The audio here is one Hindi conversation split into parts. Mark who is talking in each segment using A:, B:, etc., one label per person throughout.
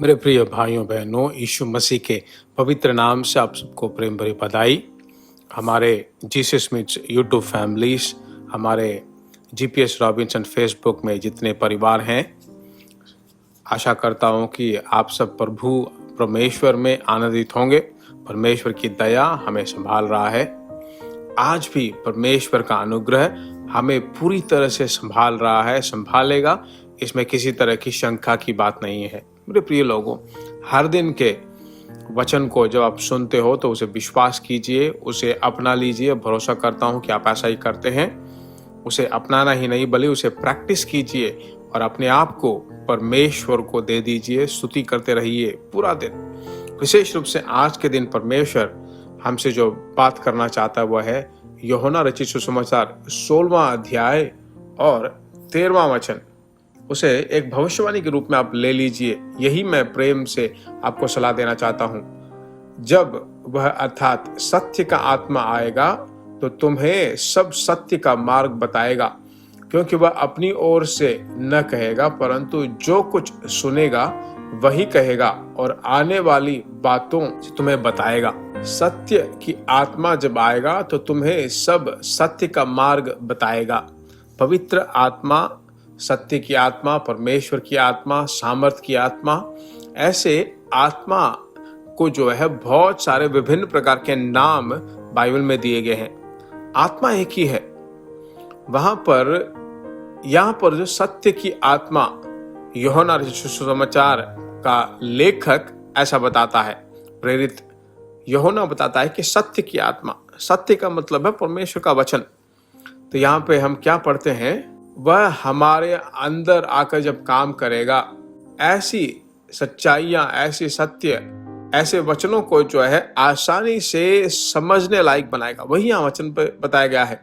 A: मेरे प्रिय भाइयों बहनों, यीशु मसीह के पवित्र नाम से आप सबको प्रेम भरी बधाई। हमारे जीसस मिट्स यूट्यूब फैमिलीज, हमारे जीपीएस रॉबिन्सन फेसबुक में जितने परिवार हैं, आशा करता हूँ कि आप सब प्रभु परमेश्वर में आनंदित होंगे। परमेश्वर की दया हमें संभाल रहा है। आज भी परमेश्वर का अनुग्रह हमें पूरी तरह से संभाल रहा है, संभालेगा। इसमें किसी तरह की शंका की बात नहीं है। मेरे प्रिय लोगों, हर दिन के वचन को जब आप सुनते हो तो उसे विश्वास कीजिए, उसे अपना लीजिए। भरोसा करता हूँ कि आप ऐसा ही करते हैं। उसे अपनाना ही नहीं बल्कि उसे प्रैक्टिस कीजिए और अपने आप को परमेश्वर को दे दीजिए। स्तुति करते रहिए पूरा दिन। विशेष रूप से आज के दिन परमेश्वर हमसे जो बात करना चाहता है वह है यूहन्ना रचित सुसमाचार 16वां अध्याय और 13वां वचन। उसे एक भविष्यवाणी के रूप में आप ले लीजिए। यही मैं प्रेम से आपको सलाह देना चाहता हूं। जब वह अर्थात सत्य का आत्मा आएगा तो तुम्हें सब सत्य का मार्ग बताएगा, क्योंकि वह अपनी ओर से न कहेगा परंतु जो कुछ सुनेगा वही कहेगा और आने वाली बातों से तुम्हें बताएगा। सत्य की आत्मा जब आएगा तो तुम्हें सब सत्य का मार्ग बताएगा। पवित्र आत्मा, सत्य की आत्मा, परमेश्वर की आत्मा, सामर्थ की आत्मा, ऐसे आत्मा को जो है बहुत सारे विभिन्न प्रकार के नाम बाइबल में दिए गए हैं। आत्मा एक ही है। यहाँ पर जो सत्य की आत्मा, यूहन्ना रचित सुसमाचार का लेखक ऐसा बताता है, प्रेरित यूहन्ना बताता है कि सत्य की आत्मा, सत्य का मतलब है परमेश्वर का वचन। तो यहाँ पे हम क्या पढ़ते हैं, वह हमारे अंदर आकर जब काम करेगा, ऐसी सच्चाइयां, ऐसी सत्य, ऐसे वचनों को जो है आसानी से समझने लायक बनाएगा। वही यहाँ वचन पे बताया गया है।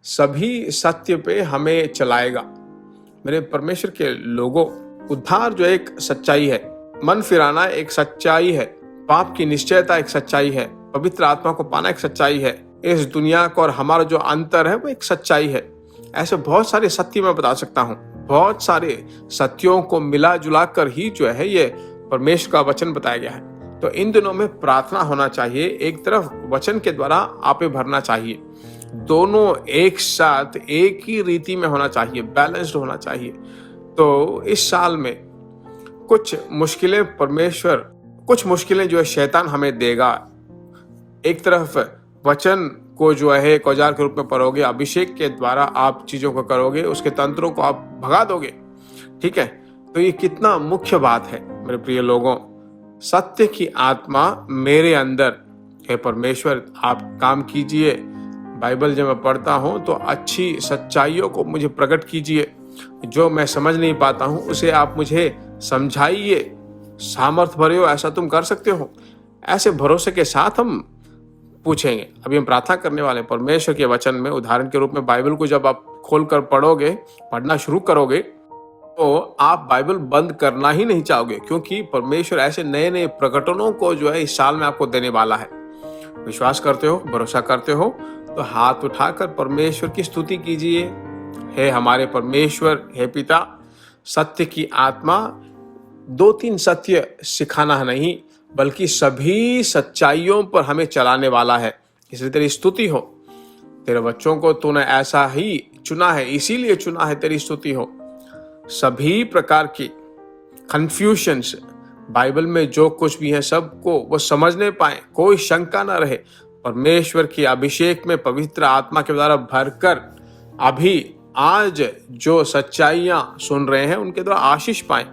A: सभी सत्य पे हमें चलाएगा। मेरे परमेश्वर के लोगों, उद्धार जो एक सच्चाई है, मन फिराना एक सच्चाई है, पाप की निश्चयता एक सच्चाई है, पवित्र आत्मा को पाना एक सच्चाई है, इस दुनिया को और हमारा जो अंतर है वो एक सच्चाई है। ऐसे बहुत सारे सत्य मैं बता सकता हूँ। बहुत सारे सत्यों को मिला जुला कर ही जो है ये परमेश्वर का वचन बताया गया है। तो इन दिनों में प्रार्थना होना चाहिए। एक तरफ वचन के द्वारा आपे भरना चाहिए, दोनों एक साथ एक ही रीति में होना चाहिए, बैलेंस्ड होना चाहिए। तो इस साल में कुछ मुश्किलें जो है शैतान हमें देगा। एक तरफ वचन को जो है एक औजार के रूप में पढ़ोगे, अभिषेक के द्वारा आप चीजों को करोगे, उसके तंत्रों को आप भगा दोगे। ठीक है, तो ये कितना मुख्य बात है मेरे प्रिय लोगों। सत्य की आत्मा मेरे अंदर है। परमेश्वर आप काम कीजिए। बाइबल जब मैं पढ़ता हूँ तो अच्छी सच्चाइयों को मुझे प्रकट कीजिए। जो मैं समझ नहीं पाता हूँ उसे आप मुझे समझाइए। सामर्थ भरे हो, ऐसा तुम कर सकते हो। ऐसे भरोसे के साथ हम पूछेंगे। अभी हम प्रार्थना करने वाले हैं। परमेश्वर के वचन में उदाहरण के रूप में बाइबल को जब आप खोलकर पढ़ना शुरू करोगे तो आप बाइबल बंद करना ही नहीं चाहोगे, क्योंकि परमेश्वर ऐसे नए नए प्रकटनों को जो है इस साल में आपको देने वाला है। विश्वास करते हो, भरोसा करते हो तो हाथ उठाकर परमेश्वर की स्तुति कीजिए। हे हमारे परमेश्वर, हे पिता, सत्य की आत्मा 2-3 सत्य सिखाना नहीं बल्कि सभी सच्चाइयों पर हमें चलाने वाला है। इसलिए तेरी स्तुति हो। तेरे बच्चों को तूने ऐसा ही चुना है, इसीलिए चुना है, तेरी स्तुति हो। सभी प्रकार की कंफ्यूजन्स बाइबल में जो कुछ भी है सबको वो समझने पाए, कोई शंका ना रहे। परमेश्वर की अभिषेक में पवित्र आत्मा के द्वारा भरकर अभी आज जो सच्चाइयां सुन रहे हैं उनके द्वारा आशीष पाए।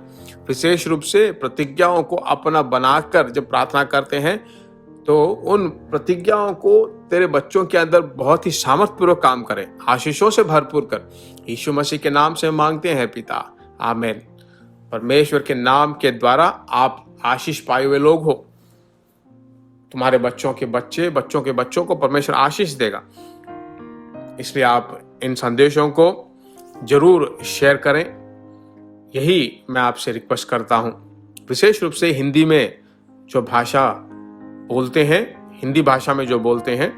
A: विशेष रूप से प्रतिज्ञाओं को अपना बनाकर जब प्रार्थना करते हैं तो उन प्रतिज्ञाओं को तेरे बच्चों के अंदर बहुत ही सामर्थ्यपूर्वक काम करें, आशीषों से भरपूर कर। यीशु मसीह के नाम से मांगते हैं पिता, आमीन। परमेश्वर के नाम के द्वारा आप आशीष पाए हुए लोग हो। तुम्हारे बच्चों के बच्चों को परमेश्वर आशीष देगा। इसलिए आप इन संदेशों को जरूर शेयर करें। यही मैं आपसे रिक्वेस्ट करता हूं। विशेष रूप से हिंदी में जो भाषा बोलते हैं, हिंदी भाषा में जो बोलते हैं,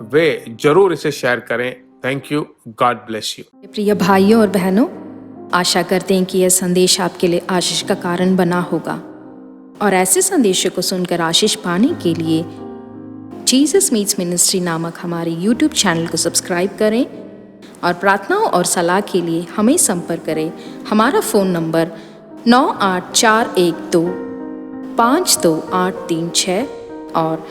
A: वे जरूर इसे शेयर करें। Thank you, God bless you.
B: प्रिय भाइयों और बहनों, आशा करते हैं कि यह संदेश आपके लिए आशीष का कारण बना होगा। और ऐसे संदेशों को सुनकर आशीष पाने के लिए जीसस मीट्स मिनिस्ट्री नामक हमारे YouTube चैनल को सब्सक्राइब करें और प्रार्थनाओं और सलाह के लिए हमें संपर्क करें। हमारा फ़ोन नंबर 9841252836 और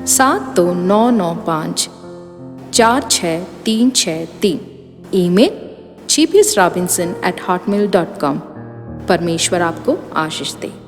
B: 7299546363। Email gbsrobinson@hotmail.com। परमेश्वर आपको आशीष दे।